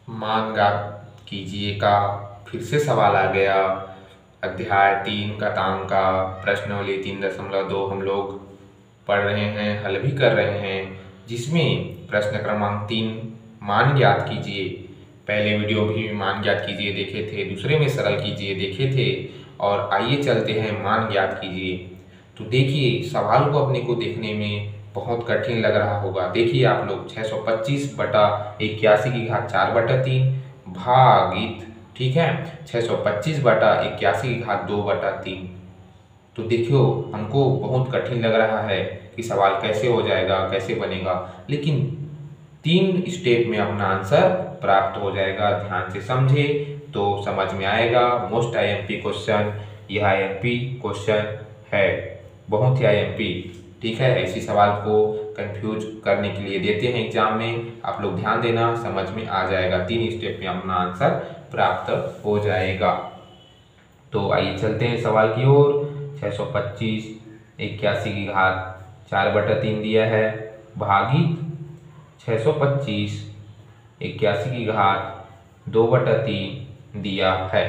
मान ज्ञात कीजिए का फिर से सवाल आ गया। अध्याय 3 घातांक का प्रश्नावली 3.2 हम लोग पढ़ रहे हैं, हल भी कर रहे हैं, जिसमें प्रश्न क्रमांक 3 मान ज्ञात कीजिए। पहले वीडियो भी मान ज्ञात कीजिए देखे थे, दूसरे में सरल कीजिए देखे थे, और आइए चलते हैं मान ज्ञात कीजिए। तो देखिए सवाल को अपने को देखने में बहुत कठिन लग रहा होगा। देखिए आप लोग 625/81 की घात 4/3 भागित, ठीक है, 625/81 की घात 2/3। तो देखियो हमको बहुत कठिन लग रहा है कि सवाल कैसे हो जाएगा, कैसे बनेगा, लेकिन 3 स्टेप में अपना आंसर प्राप्त हो जाएगा। ध्यान से समझे तो समझ में आएगा। मोस्ट आईएमपी क्वेश्चन, यह आईएमपी क्वेश्चन है, बहुत ही आईएमपी, ठीक है। ऐसी सवाल को कंफ्यूज करने के लिए देते हैं एग्जाम में, आप लोग ध्यान देना, समझ में आ जाएगा। 3 स्टेप में अपना आंसर प्राप्त हो जाएगा। तो आइए चलते हैं सवाल की ओर। 625/81 की घात 4/3 दिया है भागित 625/81 की घात 2/3 दिया है,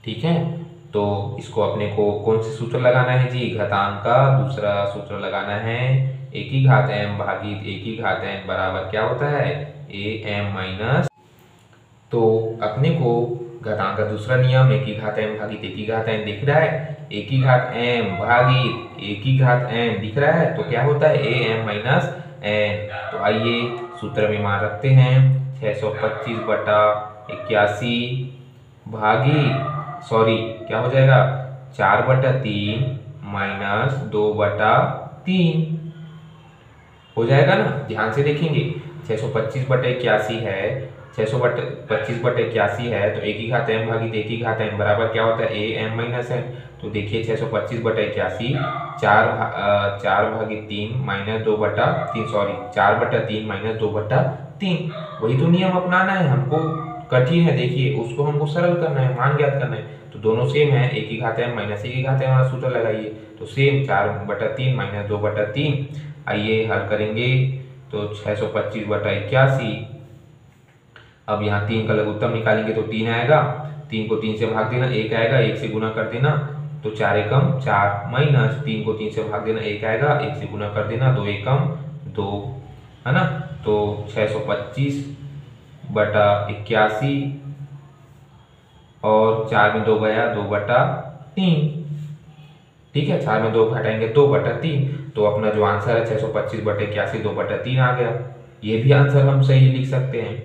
ठीक है। तो इसको अपने को कौन से सूत्र लगाना है जी? घातांक का दूसरा सूत्र लगाना है। a की घात m भागित a की घात n बराबर क्या होता है? am माइनस, तो अपने को घातांक का दूसरा नियम a की घात m भागित a की घात n दिख रहा है, a की घात m भागित a की घात n दिख रहा है, तो क्या होता है? am minus n। तो आइए सूत्र में मान रखते हैं। 625/81 भागित, सॉरी क्या हो जाएगा, 4/3 माइनस 2/3 हो जाएगा ना। ध्यान से देखेंगे, 625/81 है, 625/81 है, तो a की घात m भागित a की घात n बराबर क्या होता है? am minus n। तो देखिए 625/81 4/3 माइनस 2/3, सॉरी 4/3 माइनस 2/3, वही तो नियम अपनाना है हमको। कठिन है देखिए, उसको हमको सरल करना है, मान ज्ञात करना है। तो दोनों सेम है, a की घात m माइनस a की घात n वाला सूत्र लगाइए, तो सेम 4/3 माइनस 2/3। आइए हल करेंगे। तो 625/81, अब यहाँ 3 का लघुत्तम निकालेंगे तो 3 आएगा, 3 को 3 से भाग देना, 1 आएगा, 1 से गुना कर देना, तो 4 एकम 4 माइनस 3 को 3 से भाग देना, 1 आएगा, 1 से गुना कर देना, 2 एकम 2, है ना। तो 625/81 और 4 में 2 गया, 2/3, ठीक है। 4 में 2 घटाएंगे 2/3, तो अपना जो आंसर है 625/81 2/3 आ गया। ये भी आंसर हम सही लिख सकते हैं,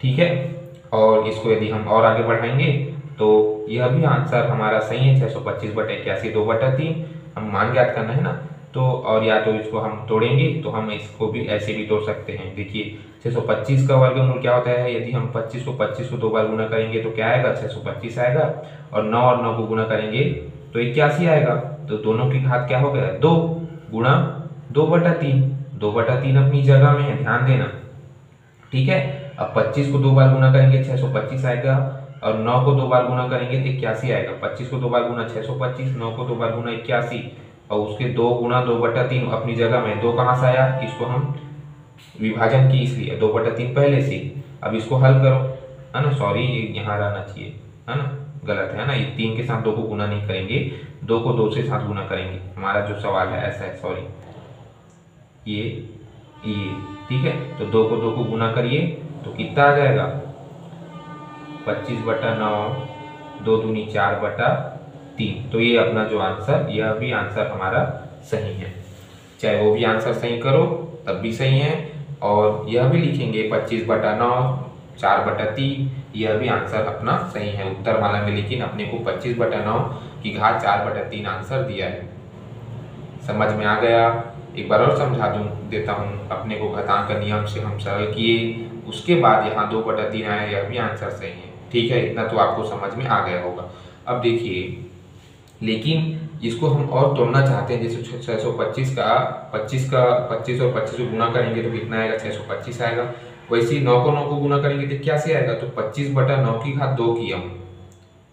ठीक है। और इसको यदि हम और आगे बढ़ाएंगे तो यह भी आंसर हमारा सही है, 625/81 2/3। हम मान ज्ञात करना है ना, तो और या तो इसको हम तोड़ेंगे तो हम इसको भी ऐसे भी तोड़ सकते हैं। देखिए 625 का वर्गमूल क्या होता है? यदि हम 25 को 2 बार गुना करेंगे तो क्या आएगा? 625 आएगा, और 9 और 9 को गुना करेंगे तो 81 आएगा। तो दोनों की घात क्या हो गया? 2 गुणा 2/3, 2/3 अपनी जगह में है, ध्यान देना, ठीक है। अब 25 को 2 बार गुना करेंगे 625 आएगा, और 9 को 2 बार गुना करेंगे तो 81 आएगा। 25 को 2 बार गुना 625, 9 को 2 बार गुना 81, और उसके 2 गुणा 2/3 अपनी जगह में। 2 कहाँ से आया? इसको हम विभाजन की इसलिए 2/3 पहले से। अब इसको हल करो, है ना, सॉरी यहाँ रहना चाहिए, है ना, गलत है ना, ये 3 के साथ 2 को गुना नहीं करेंगे, 2 को 2 से साथ गुना करेंगे। हमारा जो सवाल है ऐसा है, सॉरी ये, ठीक है। तो 2 को 2 को गुना करिए तो कितना आ जाएगा? 25/9, 2 दूनी 4/3। तो ये अपना जो आंसर, यह भी आंसर हमारा सही है। चाहे वो भी आंसर सही करो तब भी सही है, और यह भी लिखेंगे 25/9 4/3, यह भी आंसर अपना सही है उत्तर माला में। लेकिन अपने को 25/9 की घात 4/3 आंसर दिया है। समझ में आ गया? एक बार और समझा देता हूँ। अपने को घातांक का नियम से हम सरल किए, उसके बाद यहाँ 2/3 आया, यह भी आंसर सही है, ठीक है। इतना तो आपको समझ में आ गया होगा। अब देखिए, लेकिन इसको हम और तोड़ना चाहते हैं, जैसे 625 का 25 और 25 को गुना करेंगे तो कितना आएगा? 625 आएगा। वैसे ही 9 को 9 को गुना करेंगे तो क्या से आएगा? तो 25/9 की घात 2 की हम,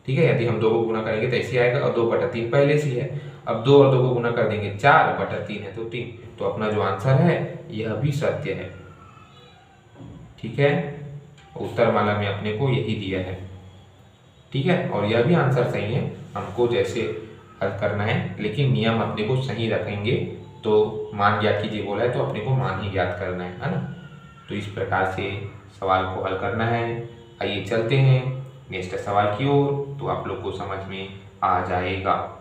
ठीक है। यदि हम 2 को गुना करेंगे तो ऐसे आएगा, और 2/3 पहले से है। अब 2 और 2 को गुना कर देंगे, 4/3 है तो 3। तो अपना जो आंसर है यह भी सत्य है, ठीक है। उत्तर माला में अपने को यही दिया है। ठीक है, और यह भी आंसर सही है। हमको जैसे हल करना है, लेकिन नियम अपने को सही रखेंगे तो मान ज्ञात कीजिए बोला है तो अपने को मान ही ज्ञात करना है ना। तो इस प्रकार से सवाल को हल करना है। आइए चलते हैं नेक्स्ट सवाल की ओर, तो आप लोग को समझ में आ जाएगा।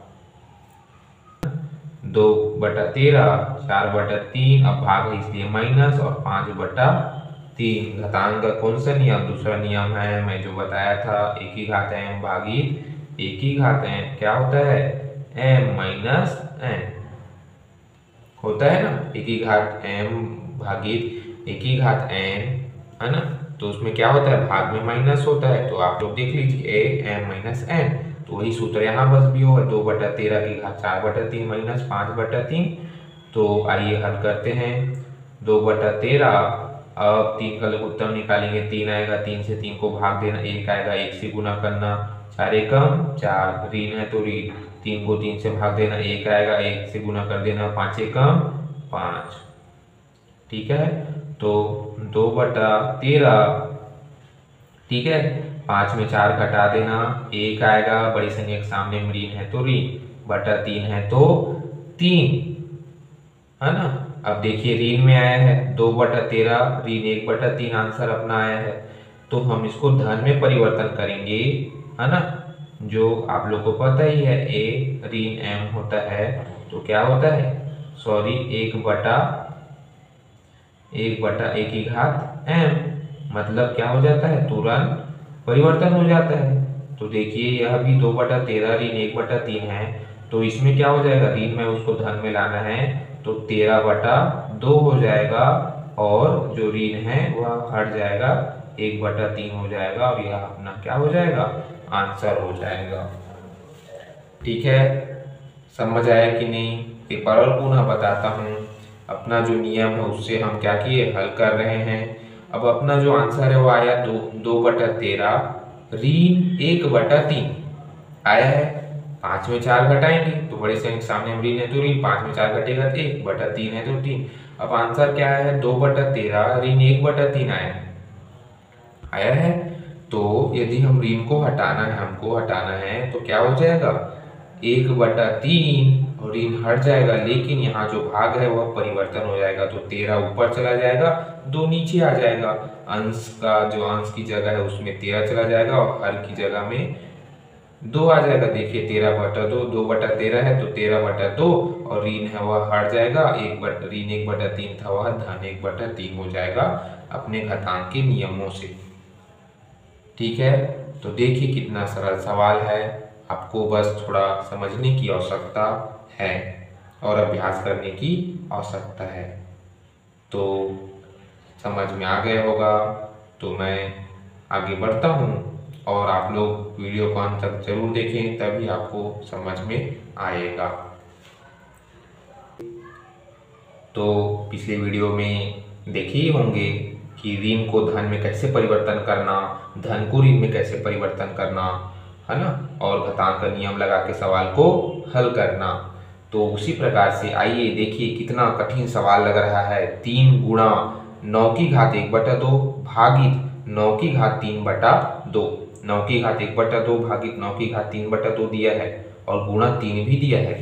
2/13, 4/3, अब भाग है इसलिए माइनस, और 5/3 घातांक का कौन सा नियम? दूसरा नियम है मैं जो बताया था, एक ही घात m भागित एक ही घात n क्या होता है? m माइनस n होता है ना, एक ही घात m भागित एक ही घात n है ना। तो उसमें क्या होता है? भाग में माइनस होता है, तो आप लोग देख लीजिए a m माइनस n, तो वही सूत्र यहाँ बस भी होगा। 2/13 की घात 4/3 माइनस 5/3। तो आइए हल करते हैं। 2/13, अब 3 का उत्तर निकालेंगे, 3 आएगा, 3 से 3 को भाग देना, 1 आएगा, 1 से गुना करना, 4 एकम 4, ऋण है तो ऋण, 3 को 3 से भाग देना, 1 आएगा, 1 से गुना कर देना, 5 एकम 5। ठीक है, तो 2/13, ठीक है, 5 में 4 घटा देना, 1 आएगा, बड़ी संख्या के सामने में ऋण है तो ऋण, बटा 3 है तो 3 है ना। अब देखिए ऋण में आया है 2/13, ऋण 1/3 आंसर अपना आया है, तो हम इसको धन में परिवर्तन करेंगे है ना। जो आप लोग को पता ही है a ऋण m होता है, तो क्या होता है? सॉरी 1/1 की घात m, मतलब क्या हो जाता है? तुरंत परिवर्तन हो जाता है। तो देखिए यह भी 2/13 ऋण 1/3 है, तो इसमें क्या हो जाएगा? ऋण में उसको धन में लाना है तो 13/2 हो जाएगा, और जो ऋण है वह हट जाएगा, 1/3 हो जाएगा, और यह अपना क्या हो जाएगा? आंसर हो जाएगा। ठीक है, समझ आया कि नहीं? एक बार और पुनः बताता हूँ। अपना जो नियम है उससे हम क्या किए? हल कर रहे हैं। अब अपना जो आंसर है वो आया 2/13 ऋण 1/3 आया है। 5 में 4 घटाएंगे तो बड़े से सामने हम ऋण है तो ऋण, 5 में 4 घटेगा तो 1/3 है तो 3। अब आंसर क्या है? 2/13 ऋण 1/3 आया है। तो यदि हम ऋण को हटाना है, हमको हटाना है, तो क्या हो जाएगा? 1/3 और ऋण हट जाएगा, लेकिन यहाँ जो भाग है वह परिवर्तन हो जाएगा, तो 13 ऊपर चला जाएगा, 2 नीचे आ जाएगा। अंश का जो अंश की जगह है उसमें 13 चला जाएगा, और हर की जगह में 2 आ जाएगा। देखिए 13/2, 2/13 है तो 13/2, और ऋण है वह हट जाएगा, ऋण 1/3 था वह धन 1/3 हो जाएगा अपने घातांक के नियमों से। ठीक है, तो देखिए कितना सरल सवाल है। आपको बस थोड़ा समझने की आवश्यकता है और अभ्यास करने की आवश्यकता है। तो समझ में आ गया होगा, तो मैं आगे बढ़ता हूँ, और आप लोग वीडियो को अंत तक जरूर देखें, तभी आपको समझ में आएगा। तो पिछले वीडियो में देखे ही होंगे कि ऋण को धन में कैसे परिवर्तन करना, धन को ऋण में कैसे परिवर्तन करना है ना, और घातांक का नियम लगा के सवाल को हल करना। तो उसी प्रकार से आइए देखिए कितना कठिन सवाल लग रहा है। 3 गुणा 9 की घात 1/2 भागित 9 की घात 3/2, 9 की घात 1/2 भागित 9 की घात 3/2 दिया है, और गुणा 3 भी दिया है।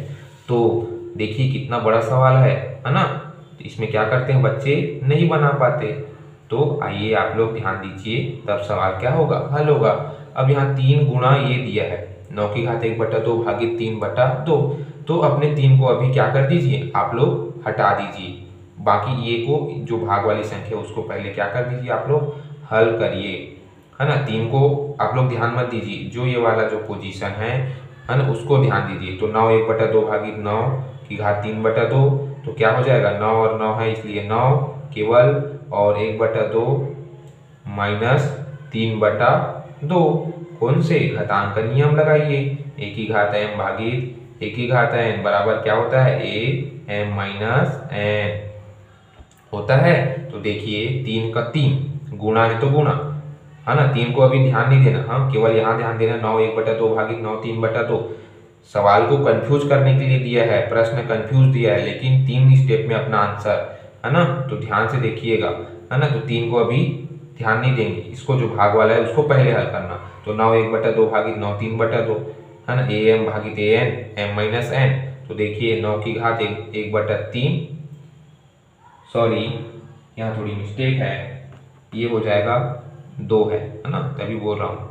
तो देखिए कितना बड़ा सवाल है ना। तो इसमें क्या करते हैं बच्चे, नहीं बना पाते। तो आइए आप लोग ध्यान दीजिए, तब सवाल क्या होगा? हल होगा। अब यहाँ 3 गुणा ये दिया है 9 की घात 1/2 भागित 3/2, तो अपने 3 को अभी क्या कर दीजिए, आप लोग हटा दीजिए। बाकी ये को जो भाग वाली संख्या उसको पहले क्या कर दीजिए, आप लोग हल करिए है ना। 3 को आप लोग ध्यान मत दीजिए, जो ये वाला जो पोजीशन है ना, उसको ध्यान दीजिए। तो 9 1/2 भागित 9 की घात 3/2, तो क्या हो जाएगा? 9 और 9 है इसलिए 9 केवल, और 1/2 माइनस 3/2, कौन से? घातांक का नियम लगाइए। एक ही घात m भागित एक ही घात n बराबर क्या होता है? a m माइनस n होता है। तो देखिए 3 का 3 गुणा है तो गुणा है ना, 3 को अभी ध्यान नहीं देना, हम केवल यहाँ ध्यान देना। 9 1/2 भागित 9 3/2 सवाल को कंफ्यूज करने के लिए दिया है, प्रश्न कंफ्यूज दिया है, लेकिन 3 स्टेप में अपना आंसर है ना, तो ध्यान से देखिएगा है ना। तो 3 को अभी ध्यान नहीं देंगे, इसको जो भाग वाला है उसको पहले हल करना। तो 9 1/2 भागित 9 3/2 है ना, am भागित an m माइनस n। तो देखिए 9 की घात 1/3, सॉरी यहाँ थोड़ी मिस्टेक है, ये हो जाएगा 2 है ना, तभी बोल रहा हूँ।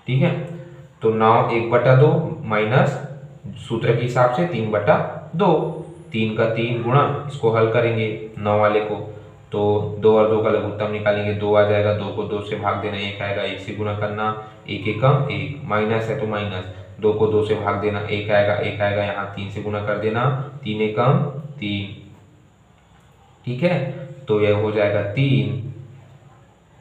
ठीक है, तो 9 1/2 माइनस सूत्र के हिसाब से 3/2, 3 का 3 गुणा, इसको हल करेंगे 9 वाले को, तो 2 और 2 का लघुत्तम निकालेंगे, 2 आ जाएगा, 2 को 2 से भाग देना, 1 आएगा, 1 से गुणा करना, 1 एकम 1, माइनस है तो माइनस, 2 को 2 से भाग देना, 1 आएगा, 1 आएगा, यहाँ 3 से गुणा कर देना, 3 एकम 3। ठीक है, तो यह हो जाएगा 3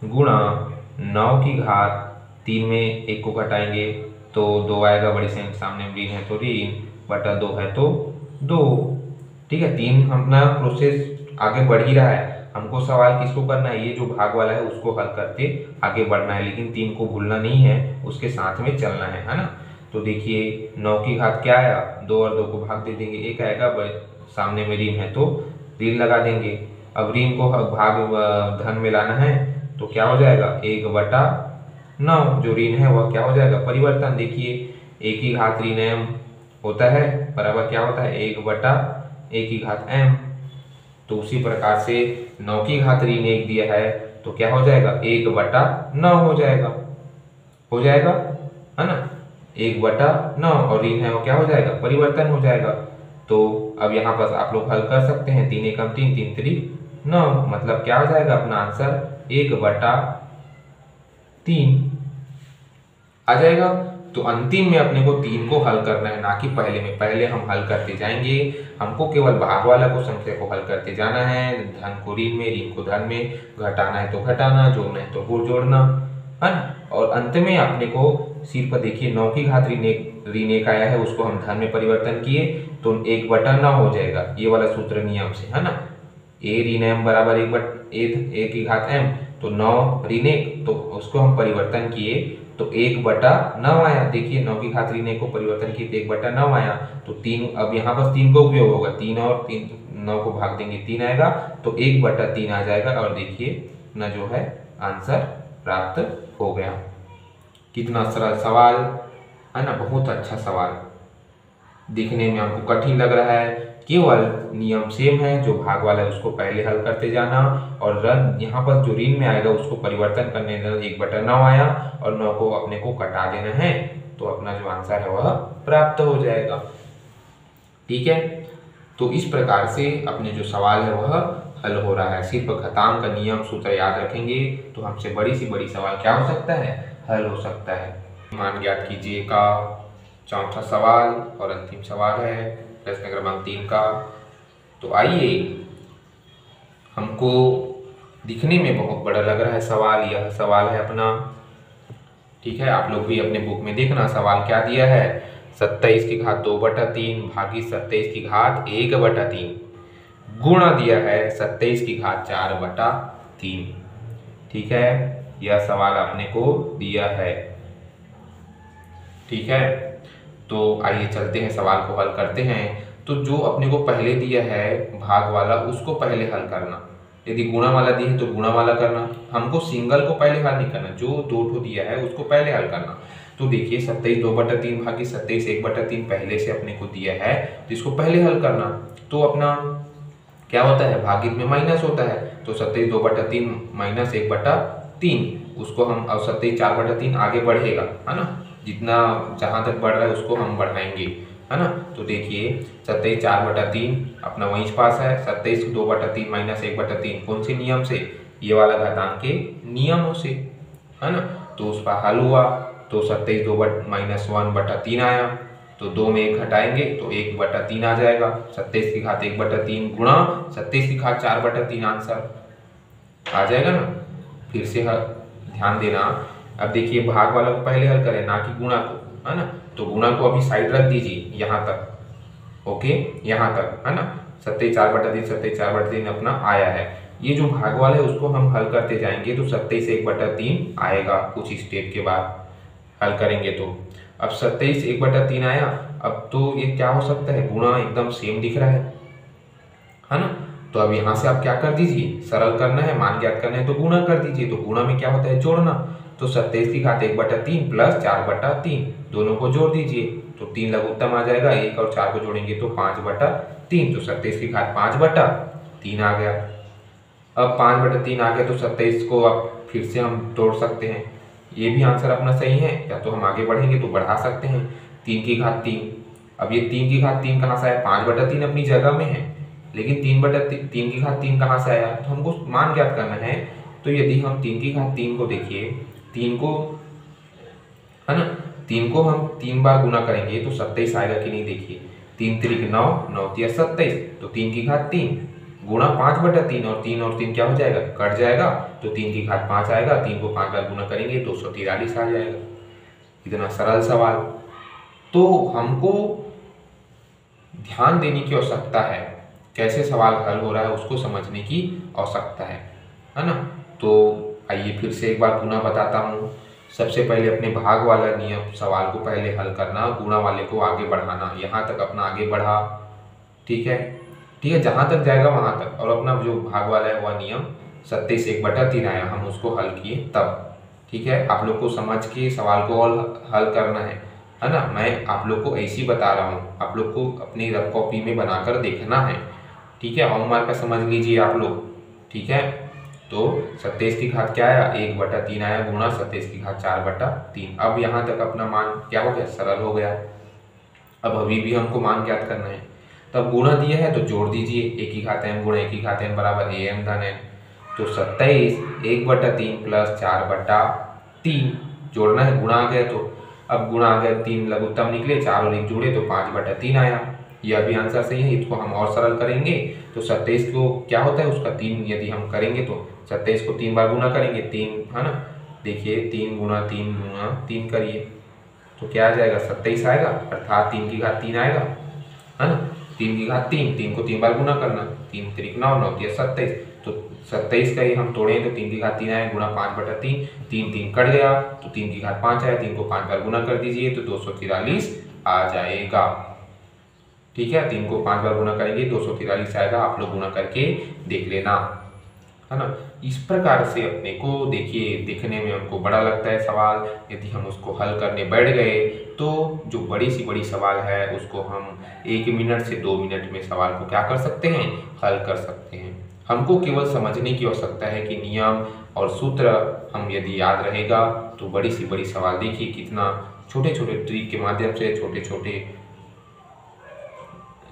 गुणा 9 की घात 3 में 1 को घटाएंगे तो 2 आएगा, बड़ी से सामने ऋण है तो ऋण, बटा 2 है तो 2। ठीक है, 3 अपना प्रोसेस आगे बढ़ ही रहा है। हमको सवाल किसको करना है, ये जो भाग वाला है उसको हल करके आगे बढ़ना है, लेकिन 3 को भूलना नहीं है, उसके साथ में चलना है ना। तो देखिए 9 की घात क्या आया, 2 और 2 को भाग दे देंगे, 1 आएगा, सामने में ऋण है तो ऋण लगा देंगे। अब ऋण को भाग धन में लाना है तो क्या हो जाएगा, 1/9, जो ऋण है वह क्या हो जाएगा, परिवर्तन। देखिए 1 की घात ऋण m होता है, बराबर क्या होता है, 1/1 की घात m। तो उसी प्रकार से 9 की घात ऋण 1 दिया है तो क्या हो जाएगा, 1/9 हो जाएगा, है ना, 1/9, और ऋण है वो क्या हो जाएगा, परिवर्तन हो जाएगा। तो अब यहाँ पर आप लोग हल कर सकते हैं, 3 एकम 3, 3 3 9, मतलब क्या हो जाएगा अपना आंसर 1/3 आ जाएगा। तो अंतिम में अपने को 3 को हल करना है, ना कि पहले में। पहले हम हल करते जाएंगे, हमको केवल भाग वाला को संख्या को हल करते जाना है, धन को ऋण में, ऋण को धन में, घटाना है तो घटाना, जोड़ना है तो जोड़ना, है ना। और अंत में अपने को सिर्फ देखिए 9 की घात ऋण 1 आया है, उसको हम धन में परिवर्तन किए तो 1/9 हो जाएगा, ये वाला सूत्र नियम से, है ना। a ऋण m बराबर 1 की घात m, तो 9 ऋण 1, तो उसको हम परिवर्तन किए तो 1/9 आया। देखिए 9 की घात ऋण 1 को परिवर्तन किए तो 1/9 आया। तो 3, अब यहाँ पर 3 का उपयोग होगा, 3 और 3 9 को भाग देंगे, 3 आएगा, तो 1/3 आ जाएगा। और देखिए न जो है आंसर प्राप्त हो गया। कितना सरल सवाल है ना, बहुत अच्छा सवाल। दिखने में हमको कठिन लग रहा है, केवल नियम सेम है, जो भाग वाला है उसको पहले हल करते जाना, और रन यहाँ पर जो ऋण में आएगा उसको परिवर्तन करने देना, 1/9 आया, और 9 को अपने को कटा देना है, तो अपना जो आंसर है वह प्राप्त हो जाएगा। ठीक है, तो इस प्रकार से अपने जो सवाल है वह हल हो रहा है। सिर्फ घातांक का नियम सूत्र याद रखेंगे तो हमसे बड़ी से बड़ी सवाल क्या हो सकता है, हल हो सकता है। मान ज्ञात कीजिए का चौथा सवाल और अंतिम सवाल है प्रश्न क्रमांक 3 का। तो आइए, हमको दिखने में बहुत बड़ा लग रहा है सवाल, यह सवाल है अपना, ठीक है। आप लोग भी अपने बुक में देखना सवाल क्या दिया है, 27 की घात 2/3 भागित 27 की घात 1/3 गुणा दिया है 27 की घात 4/3। ठीक है, यह सवाल आपने को दिया है। ठीक है, तो आइए चलते हैं सवाल को हल करते हैं। तो जो अपने को पहले दिया है भाग वाला उसको पहले हल करना, यदि गुणा वाला दिया है तो गुणा वाला करना, हमको सिंगल को पहले हल नहीं करना, जो 2 ठो दिया है उसको पहले हल करना। तो देखिए 27 2/3 भागी 27 1/3 पहले से अपने को दिया है, तो इसको पहले हल करना। तो अपना क्या होता है, भागित में माइनस होता है, तो 27 2/3 माइनस 1/3, उसको हम, अब 27 4/3 आगे बढ़ेगा, है ना, जितना जहाँ तक बढ़ रहा है उसको हम बढ़ाएंगे, है ना। तो देखिए 27 4/3 अपना वहीं पास है, 27 2/3 माइनस 1/3 कौन से नियम से, ये वाला घातांक के नियमों से, है ना। तो उस पर हल हुआ तो 27 2 माइनस 1/3 आया, तो 2 में 1 घटाएंगे तो 1/3 आ जाएगा, 27 की घात 1/3 गुणा 27 की घात 4/3 आंसर आ जाएगा ना। फिर से ध्यान देना, अब देखिए भाग वाला को पहले हल करें, ना कि गुणा को, है ना। तो गुणा को अभी साइड रख दीजिए यहाँ तक, ओके, यहाँ तक, है ना। 27 4/3 27 4/3 अपना आया है। ये जो भाग वाला है उसको हम हल करते जाएंगे तो 27 1/3 आएगा, कुछ स्टेप के बाद हल करेंगे तो। अब 27 1/3 आया, अब तो ये क्या हो सकता है, गुणा एकदम सेम दिख रहा है ना। तो अब यहाँ से आप क्या कर दीजिए, सरल करना है, मान ज्ञात करना है तो गुणा कर दीजिए। तो गुणा में क्या होता है, जोड़ना। तो 27 की घात 1/3 प्लस 4/3 दोनों को जोड़ दीजिए तो 3 लघुत्तम आ जाएगा, 1 और 4 को जोड़ेंगे तो 5/3। तो 27 की घात 5/3 आ गया। अब 5/3 आ गया तो 27 को अब फिर से हम तोड़ सकते हैं। ये भी आंसर अपना सही है, या तो हम आगे बढ़ेंगे तो बढ़ा सकते हैं। 3 की घात 3, अब ये 3 की घात 3 कहाँ से आया, 5/3 अपनी जगह में है, लेकिन 3 की घात 3 कहाँ से आया, तो हमको मान ज्ञात करना है। तो यदि हम 3 की घात 3 को देखिए, 3 को है ना, 3 को हम 3 बार गुना करेंगे तो 27 आएगा कि नहीं, देखिए 3 त्रिक 9, 9 तिया 27, तो 3 की घात 3 गुणा 5/3 और 3 क्या हो जाएगा, कट जाएगा, तो 3 की घात 5 आएगा। 3 को 5 बार गुना करेंगे 243 आ जाएगा। इतना सरल सवाल। तो हमको ध्यान देने की आवश्यकता है, कैसे सवाल हल हो रहा है उसको समझने की आवश्यकता है ना। तो आइए फिर से एक बार पुनः बताता हूँ। सबसे पहले अपने भाग वाला नियम सवाल को पहले हल करना, गुणा वाले को आगे बढ़ाना, यहाँ तक अपना आगे बढ़ा, ठीक है, ठीक है, जहाँ तक जाएगा वहाँ तक। और अपना जो भाग वाला है वह नियम 27 1/3 आया, हम उसको हल किए तब, ठीक है। आप लोग को समझ के सवाल को और हल करना है ना। मैं आप लोग को ऐसे ही बता रहा हूँ, आप लोग को अपनी रफ कॉपी में बनाकर देखना है, ठीक है। होमवर्क का समझ लीजिए आप लोग, ठीक है। तो 27 की घात क्या आया, 1/3 आया, गुणा 27 की घात 4/3। अब यहाँ तक अपना मान क्या हो गया, सरल हो गया। अब अभी भी हमको मान ज्ञात करना है, तब गुणा दिया है तो जोड़ दीजिए, a की घात m गुणा a की घात n बराबर am धन n। तो 27 1/3 प्लस 4/3 जोड़ना है, गुणा आ गया, तो अब गुणा आ गया, 3 लघुत्तम निकले, 4 और 1 जोड़े तो 5/3 आया। यह भी आंसर सही है। इसको हम और सरल करेंगे तो 27 को क्या होता है, उसका 3 यदि हम करेंगे तो 27 को 3 बार गुना करेंगे, 3 है ना, देखिए 3 गुणा 3 करिए तो क्या आ जाएगा, 27 आएगा, अर्थात 3 की घात 3 आएगा, है ना। 3 की घात 3 को 3 बार गुना करना, 3 त्रिक 9, 9 तिया 27, तो 27 का ही हम तोड़े तो 3 की घात 3 आए, गुणा 5/3, 3 कट गया तो 3 की घात 5 आया, 3 को 5 बार गुना कर दीजिए तो 243 आ जाएगा, ठीक है। 3 को 5 बार गुना करेंगे 243 आएगा, आप लोग गुना करके देख लेना, है ना। इस प्रकार से अपने को देखिए, देखने में हमको बड़ा लगता है सवाल, यदि हम उसको हल करने बैठ गए तो जो बड़ी सी बड़ी सवाल है उसको हम 1 मिनट से 2 मिनट में सवाल को क्या कर सकते हैं, हल कर सकते हैं। हमको केवल समझने की आवश्यकता है कि नियम और सूत्र हम यदि याद रहेगा तो बड़ी सी बड़ी सवाल देखिए कितना छोटे छोटे ट्रिक के माध्यम से, छोटे छोटे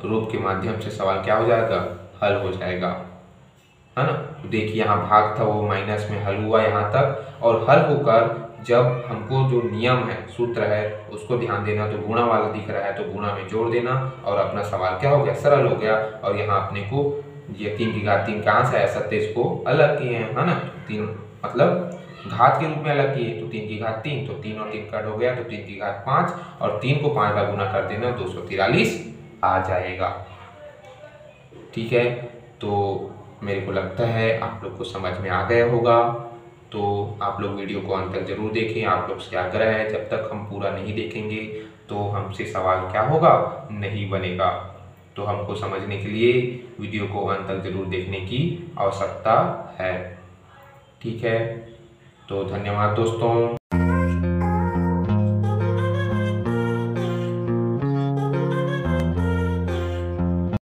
रूप के माध्यम से सवाल क्या हो जाएगा, हल हो जाएगा, है ना। तो देखिए यहाँ भाग था वो माइनस में हल हुआ यहाँ तक, और हल होकर जब हमको जो नियम है, सूत्र है, उसको ध्यान देना, तो गुणा वाला दिख रहा है तो गुणा में जोड़ देना और अपना सवाल क्या हो गया, सरल हो गया। और यहाँ अपने को ये 3 की घात 3 कहाँ से आया, 27 को अलग किए हैं, है ना, 3 मतलब घात के रूप में अलग किए, तो 3 की घात 3, तो 3 और 3 कट हो गया, तो 3 की घात 5 और 3 को 5 बार गुना कर देना, 243 आ जाएगा, ठीक है। तो मेरे को लगता है आप लोग को समझ में आ गया होगा। तो आप लोग वीडियो को अंत तक जरूर देखें, आप लोग से आग्रह है, जब तक हम पूरा नहीं देखेंगे तो हमसे सवाल क्या होगा, नहीं बनेगा। तो हमको समझने के लिए वीडियो को अंत तक जरूर देखने की आवश्यकता है, ठीक है। तो धन्यवाद दोस्तों।